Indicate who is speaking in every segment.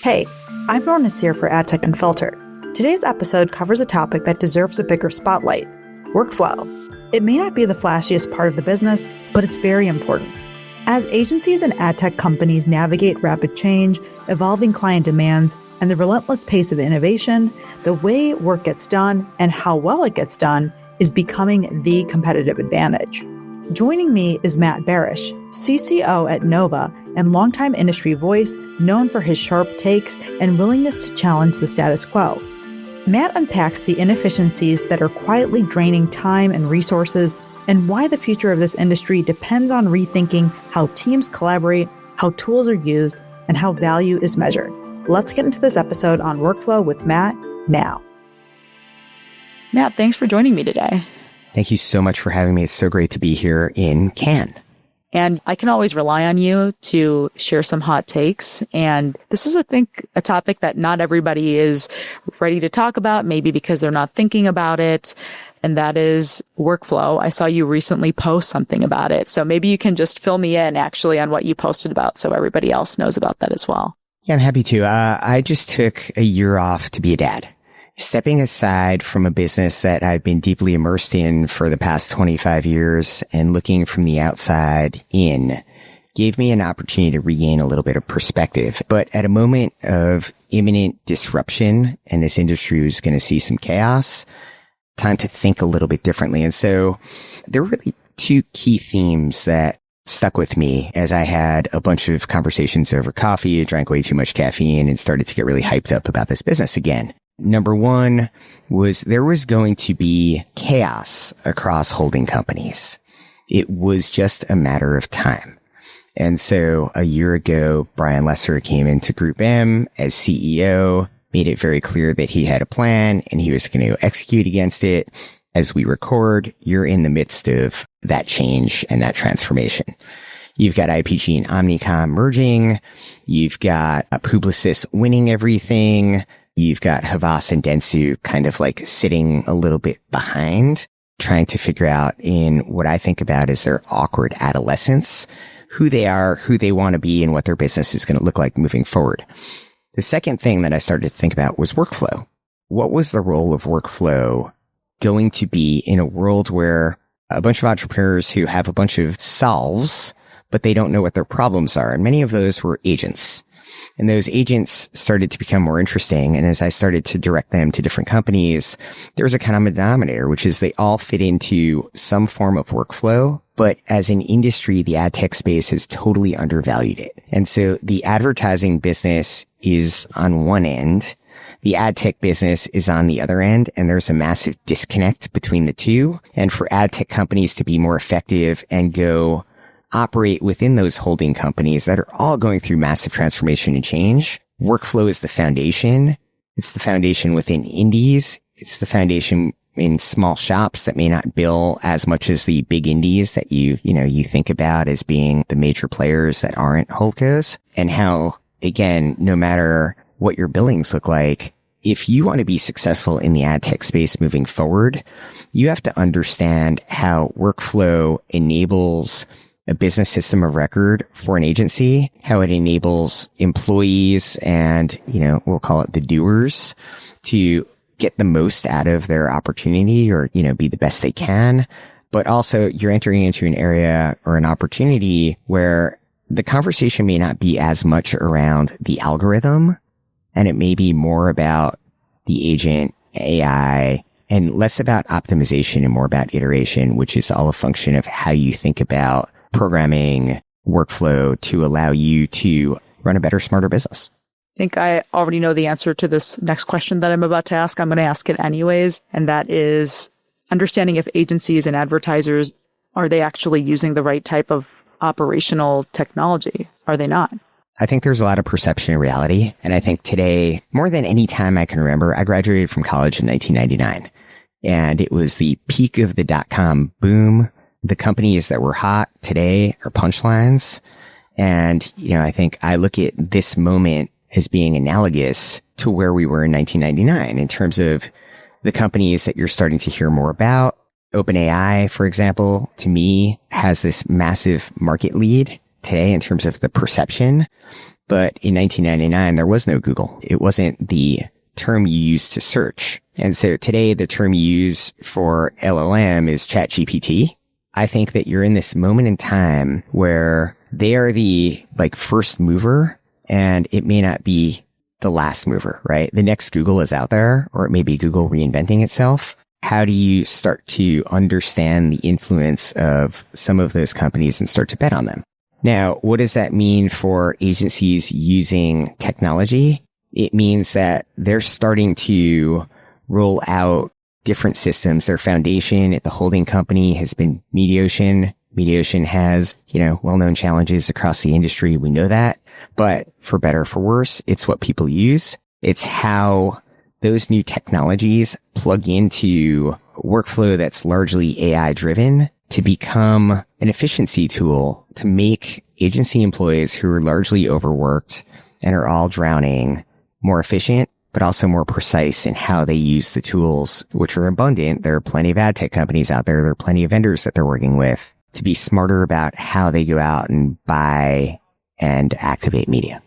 Speaker 1: Hey, I'm Noor Naseer for AdTech Unfiltered. Today's episode covers a topic that deserves a bigger spotlight: workflow. It may not be the flashiest part of the business, but it's very important. As agencies and AdTech companies navigate rapid change, evolving client demands, and the relentless pace of innovation, the way work gets done and how well it gets done is becoming the competitive advantage. Joining me is Matt Barash, CCO at Nova and longtime industry voice known for his sharp takes and willingness to challenge the status quo. Matt unpacks the inefficiencies that are quietly draining time and resources and why the future of this industry depends on rethinking how teams collaborate, how tools are used, and how value is measured. Let's get into this episode on workflow with Matt now. Matt, thanks for joining me today.
Speaker 2: Thank you so much for having me. It's so great to be here in Cannes.
Speaker 1: And I can always rely on you to share some hot takes. And this is, I think, a topic that not everybody is ready to talk about, maybe because they're not thinking about it. And that is workflow. I saw you recently post something about it. So maybe you can just fill me in actually on what you posted about so everybody else knows about that as well.
Speaker 2: Yeah, I'm happy to. I just took a year off to be a dad. Stepping aside from a business that I've been deeply immersed in for the past 25 years and looking from the outside in gave me an opportunity to regain a little bit of perspective. But at a moment of imminent disruption, and this industry is going to see some chaos, time to think a little bit differently. And so there were really two key themes that stuck with me as I had a bunch of conversations over coffee, drank way too much caffeine, and started to get really hyped up about this business again. Number one was there was going to be chaos across holding companies. It was just a matter of time. And so a year ago, Brian Lesser came into Group M as CEO, made it very clear that he had a plan and he was going to execute against it. As we record, you're in the midst of that change and that transformation. You've got IPG and Omnicom merging. You've got Publicis winning everything. You've got Havas and Dentsu kind of like sitting a little bit behind, trying to figure out in what I think about as their awkward adolescence, who they are, who they want to be, and what their business is going to look like moving forward. The second thing that I started to think about was workflow. What was the role of workflow going to be in a world where a bunch of entrepreneurs who have a bunch of solves, but they don't know what their problems are? And many of those were agents. And those agents started to become more interesting. And as I started to direct them to different companies, there was a common denominator, which is they all fit into some form of workflow. But as an industry, the ad tech space has totally undervalued it. And so the advertising business is on one end. The ad tech business is on the other end, and there's a massive disconnect between the two. And for ad tech companies to be more effective and go operate within those holding companies that are all going through massive transformation and change, workflow is the foundation. It's the foundation within indies. It's the foundation in small shops that may not bill as much as the big indies that you think about as being the major players that aren't holdcos. And how, again, no matter what your billings look like, if you want to be successful in the ad tech space moving forward, you have to understand how workflow enables a business system of record for an agency, how it enables employees and, we'll call it the doers to get the most out of their opportunity or, be the best they can. But also you're entering into an area or an opportunity where the conversation may not be as much around the algorithm, and it may be more about the agent, AI, and less about optimization and more about iteration, which is all a function of how you think about programming workflow to allow you to run a better, smarter business.
Speaker 1: I think I already know the answer to this next question that I'm about to ask. I'm going to ask it anyways. And that is understanding if agencies and advertisers, are they actually using the right type of operational technology? Are they not?
Speaker 2: I think there's a lot of perception and reality. And I think today, more than any time I can remember, I graduated from college in 1999. And it was the peak of the dot-com boom. The companies that were hot today are punchlines. And, I think I look at this moment as being analogous to where we were in 1999 in terms of the companies that you're starting to hear more about OpenAI, for example, to me, has this massive market lead today in terms of the perception. But in 1999, there was no Google. It wasn't the term you use to search. And so today, the term you use for LLM is ChatGPT. I think that you're in this moment in time where they are the first mover, and it may not be the last mover, right? The next Google is out there, or it may be Google reinventing itself. How do you start to understand the influence of some of those companies and start to bet on them? Now, what does that mean for agencies using technology? It means that they're starting to roll out different systems. Their foundation at the holding company has been Mediation. Mediation has, well-known challenges across the industry. We know that. But for better or for worse, it's what people use. It's how those new technologies plug into workflow that's largely AI driven to become an efficiency tool to make agency employees who are largely overworked and are all drowning more efficient, but also more precise in how they use the tools, which are abundant. There are plenty of ad tech companies out there. There are plenty of vendors that they're working with to be smarter about how they go out and buy and activate media.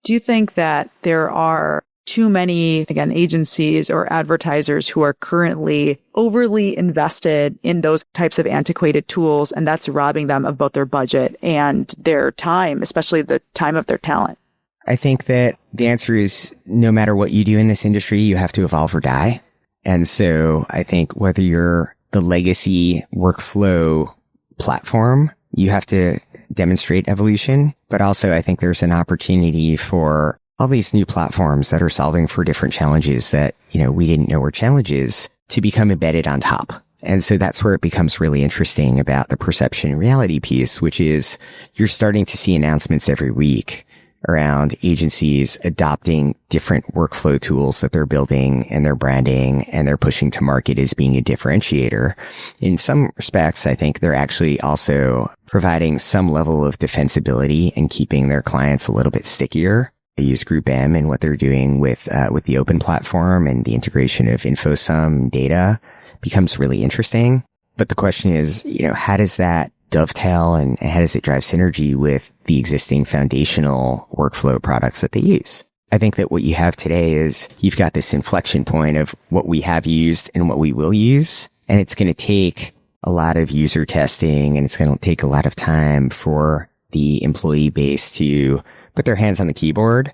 Speaker 1: Do you think that there are too many, again, agencies or advertisers who are currently overly invested in those types of antiquated tools, and that's robbing them of both their budget and their time, especially the time of their talent?
Speaker 2: I think that the answer is no matter what you do in this industry, you have to evolve or die. And so I think whether you're the legacy workflow platform, you have to demonstrate evolution. But also I think there's an opportunity for all these new platforms that are solving for different challenges that, we didn't know were challenges to become embedded on top. And so that's where it becomes really interesting about the perception and reality piece, which is you're starting to see announcements every week around agencies adopting different workflow tools that they're building and they're branding and they're pushing to market as being a differentiator. In some respects, I think they're actually also providing some level of defensibility and keeping their clients a little bit stickier. They use Group M and what they're doing with the open platform and the integration of InfoSum data becomes really interesting. But the question is, how does that dovetail and how does it drive synergy with the existing foundational workflow products that they use? I think that what you have today is you've got this inflection point of what we have used and what we will use. And it's going to take a lot of user testing and it's going to take a lot of time for the employee base to put their hands on the keyboard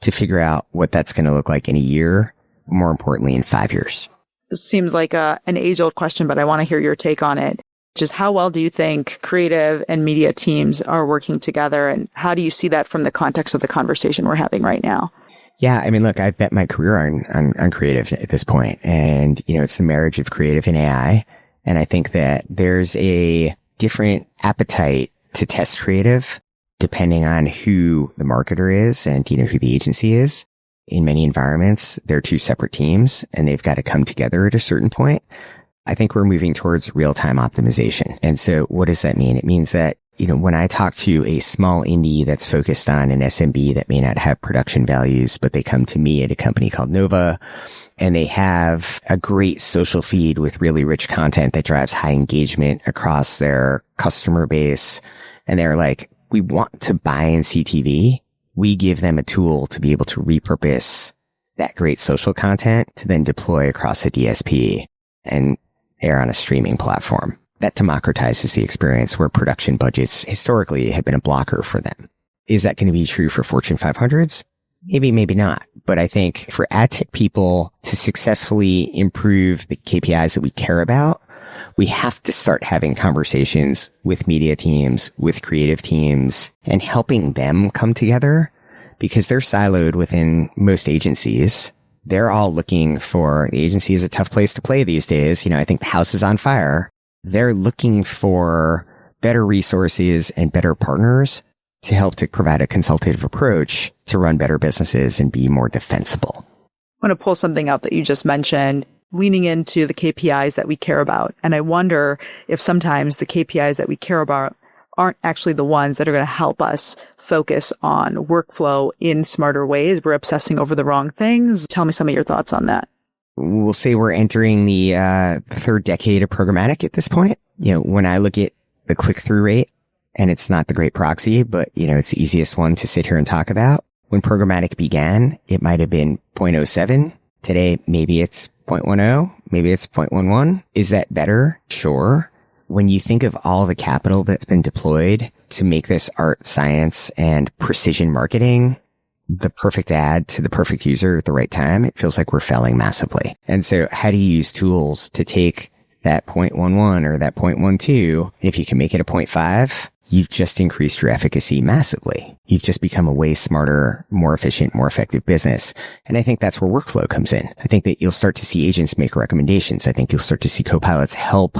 Speaker 2: to figure out what that's going to look like in a year, more importantly, in 5 years.
Speaker 1: This seems like an age-old question, but I want to hear your take on it. Just how well do you think creative and media teams are working together, and how do you see that from the context of the conversation we're having right now?
Speaker 2: Yeah, I mean, look, I've bet my career on creative at this point, and it's the marriage of creative and AI, and I think that there's a different appetite to test creative depending on who the marketer is and who the agency is. In many environments, they're two separate teams, and they've got to come together at a certain point. I think we're moving towards real-time optimization. And so what does that mean? It means that, when I talk to a small indie that's focused on an SMB that may not have production values, but they come to me at a company called Nova, and they have a great social feed with really rich content that drives high engagement across their customer base, and they're like, we want to buy in CTV. We give them a tool to be able to repurpose that great social content to then deploy across a DSP and air on a streaming platform. That democratizes the experience where production budgets historically have been a blocker for them. Is that going to be true for Fortune 500s? Maybe, maybe not. But I think for ad tech people to successfully improve the KPIs that we care about, we have to start having conversations with media teams, with creative teams, and helping them come together because they're siloed within most agencies. They're all looking for, the agency is a tough place to play these days. I think the house is on fire. They're looking for better resources and better partners to help to provide a consultative approach to run better businesses and be more defensible.
Speaker 1: I want to pull something out that you just mentioned, leaning into the KPIs that we care about. And I wonder if sometimes the KPIs that we care about aren't actually the ones that are going to help us focus on workflow in smarter ways. We're obsessing over the wrong things. Tell me some of your thoughts on that.
Speaker 2: we'll say we're entering the third decade of programmatic at this point. When I look at the click-through rate, and it's not the great proxy, but it's the easiest one to sit here and talk about. When programmatic began, it might have been 0.07. Today, maybe it's 0.10, maybe it's 0.11. Is that better? Sure. When you think of all the capital that's been deployed to make this art, science, and precision marketing the perfect ad to the perfect user at the right time, it feels like we're failing massively. And so how do you use tools to take that 0.11 or that 0.12? And if you can make it a 0.5, you've just increased your efficacy massively. You've just become a way smarter, more efficient, more effective business. And I think that's where workflow comes in. I think that you'll start to see agents make recommendations. I think you'll start to see copilots help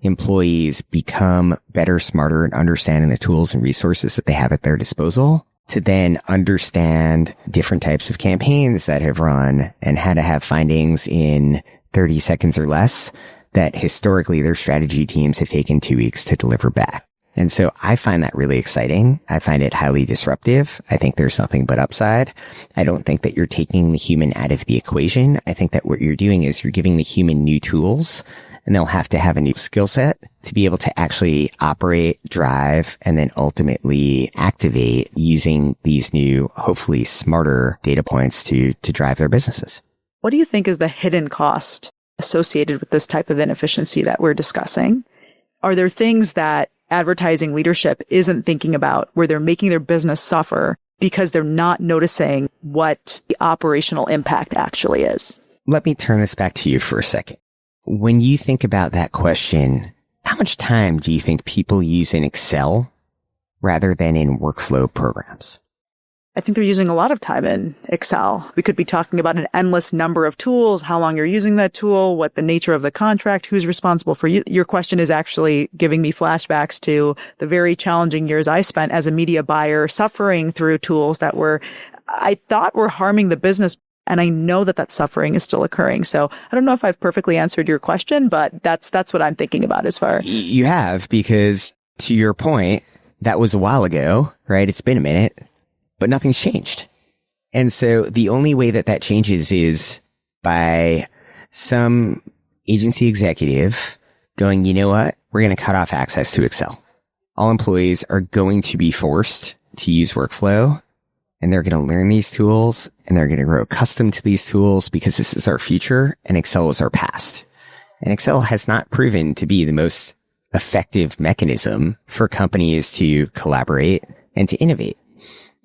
Speaker 2: employees become better, smarter, and understanding the tools and resources that they have at their disposal to then understand different types of campaigns that have run and how to have findings in 30 seconds or less that historically their strategy teams have taken 2 weeks to deliver back. And so I find that really exciting. I find it highly disruptive. I think there's nothing but upside. I don't think that you're taking the human out of the equation. I think that what you're doing is you're giving the human new tools, and they'll have to have a new skill set to be able to actually operate, drive, and then ultimately activate using these new, hopefully smarter data points to drive their businesses.
Speaker 1: What do you think is the hidden cost associated with this type of inefficiency that we're discussing? Are there things that advertising leadership isn't thinking about where they're making their business suffer because they're not noticing what the operational impact actually is?
Speaker 2: Let me turn this back to you for a second. When you think about that question, how much time do you think people use in Excel rather than in workflow programs?
Speaker 1: I think they're using a lot of time in Excel. We could be talking about an endless number of tools, how long you're using that tool, what the nature of the contract, who's responsible for you. Your question is actually giving me flashbacks to the very challenging years I spent as a media buyer, suffering through tools that I thought were harming the business. And I know that suffering is still occurring. So I don't know if I've perfectly answered your question, but that's what I'm thinking about as far.
Speaker 2: You have, because to your point, that was a while ago, right? It's been a minute. But nothing's changed. And so the only way that changes is by some agency executive going, you know what? We're going to cut off access to Excel. All employees are going to be forced to use workflow, and they're going to learn these tools, and they're going to grow accustomed to these tools because this is our future and Excel is our past. And Excel has not proven to be the most effective mechanism for companies to collaborate and to innovate.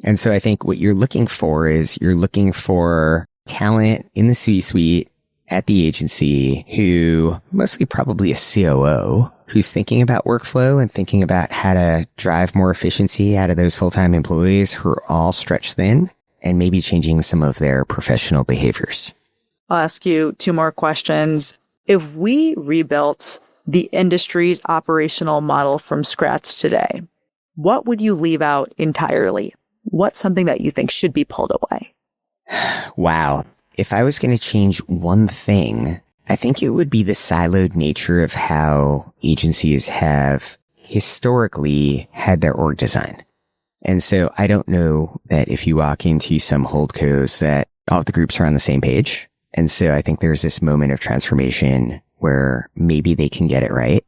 Speaker 2: And so I think what you're looking for is you're looking for talent in the C-suite at the agency who mostly probably a COO who's thinking about workflow and thinking about how to drive more efficiency out of those full-time employees who are all stretched thin and maybe changing some of their professional behaviors.
Speaker 1: I'll ask you 2 more questions. If we rebuilt the industry's operational model from scratch today, what would you leave out entirely? What's something that you think should be pulled away?
Speaker 2: Wow. If I was going to change one thing, I think it would be the siloed nature of how agencies have historically had their org design. And so I don't know that if you walk into some holdcos that all the groups are on the same page. And so I think there's this moment of transformation where maybe they can get it right.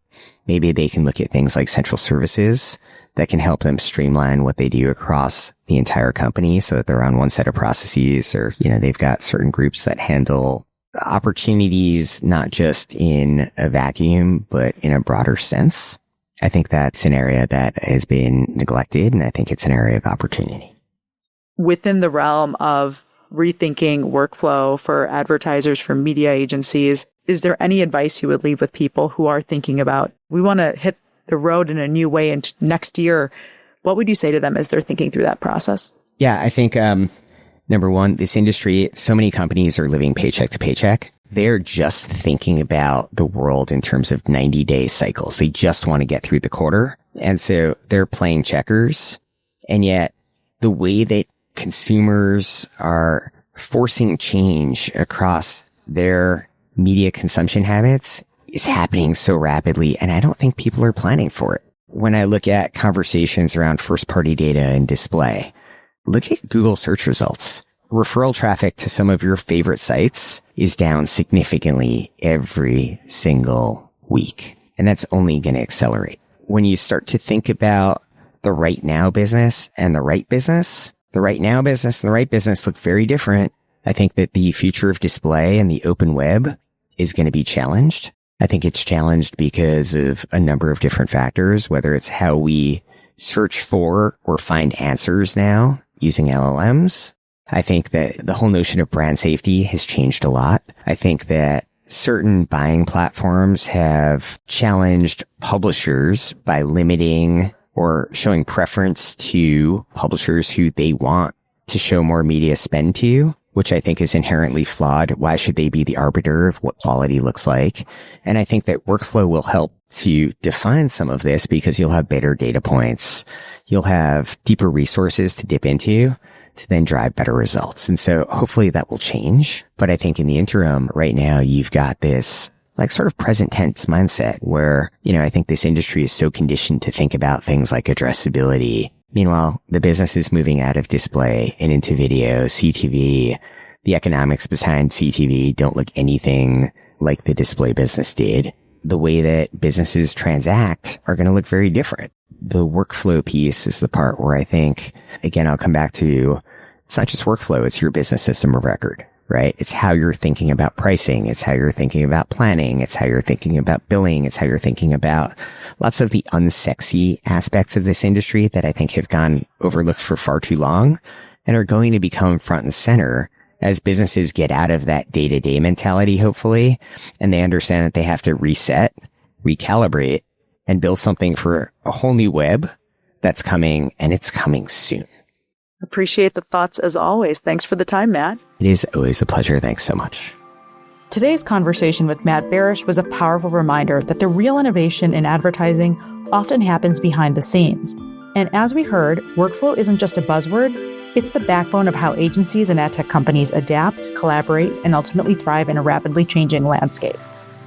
Speaker 2: Maybe they can look at things like central services that can help them streamline what they do across the entire company so that they're on one set of processes, or, they've got certain groups that handle opportunities, not just in a vacuum, but in a broader sense. I think that's an area that has been neglected, and I think it's an area of opportunity. Within
Speaker 1: the realm of rethinking workflow for advertisers, for media agencies, is there any advice you would leave with people who are thinking about, we want to hit the road in a new way into next year? What would you say to them as they're thinking through that process? Yeah, I think, number one, this industry, so many companies are living paycheck to paycheck. They're just thinking about the world in terms of 90-day cycles. They just want to get through the quarter. And so they're playing checkers. And yet the way that consumers are forcing change across their media consumption habits is happening so rapidly, and I don't think people are planning for it. When I look at conversations around first-party data and display, look at Google search results.
Speaker 2: referral traffic to some of your favorite sites is down significantly every single week. And that's only going to accelerate. When you start to think about the right now business and the right business, the right now business and the right business look very different. I think that the future of display and the open web is going to be challenged. I think it's challenged because of a number of different factors, whether it's how we search for or find answers now using LLMs. I think that the whole notion of brand safety has changed a lot. I think that certain buying platforms have challenged publishers by limiting or showing preference to publishers who they want to show more media spend to, which I think is inherently flawed. Why should they be the arbiter of what quality looks like? And I think that workflow will help to define some of this because you'll have better data points. You'll have deeper resources to dip into to then drive better results. And so hopefully that will change. But I think in the interim right now, you've got this like sort of present tense mindset where, I think this industry is so conditioned to think about things like addressability. Meanwhile, the business is moving out of display and into video, CTV. The economics behind CTV don't look anything like the display business did. The way that businesses transact are going to look very different. The workflow piece is the part where I think, again, I'll come back to, it's not just workflow, it's your business system of record, right? It's how you're thinking about pricing. It's how you're thinking about planning. It's how you're thinking about billing. It's how you're thinking about lots of the unsexy aspects of this industry that I think have gone overlooked for far too long and are going to become front and center as businesses get out of that day-to-day mentality, hopefully, and they understand that they have to reset, recalibrate, and build something for a whole new web that's coming, and it's coming soon.
Speaker 1: Appreciate the thoughts as always. Thanks for the time, Matt.
Speaker 2: It is always a pleasure. Thanks so much.
Speaker 1: Today's conversation with Matt Barash was a powerful reminder that the real innovation in advertising often happens behind the scenes. And as we heard, workflow isn't just a buzzword, it's the backbone of how agencies and ad tech companies adapt, collaborate, and ultimately thrive in a rapidly changing landscape.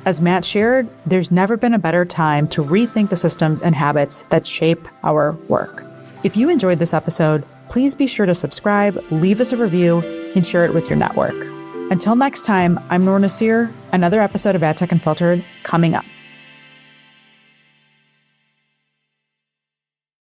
Speaker 1: As Matt shared, there's never been a better time to rethink the systems and habits that shape our work. If you enjoyed this episode, please be sure to subscribe, leave us a review, and share it with your network. Until next time, I'm Noor Naseer, another episode of AdTech Unfiltered coming up.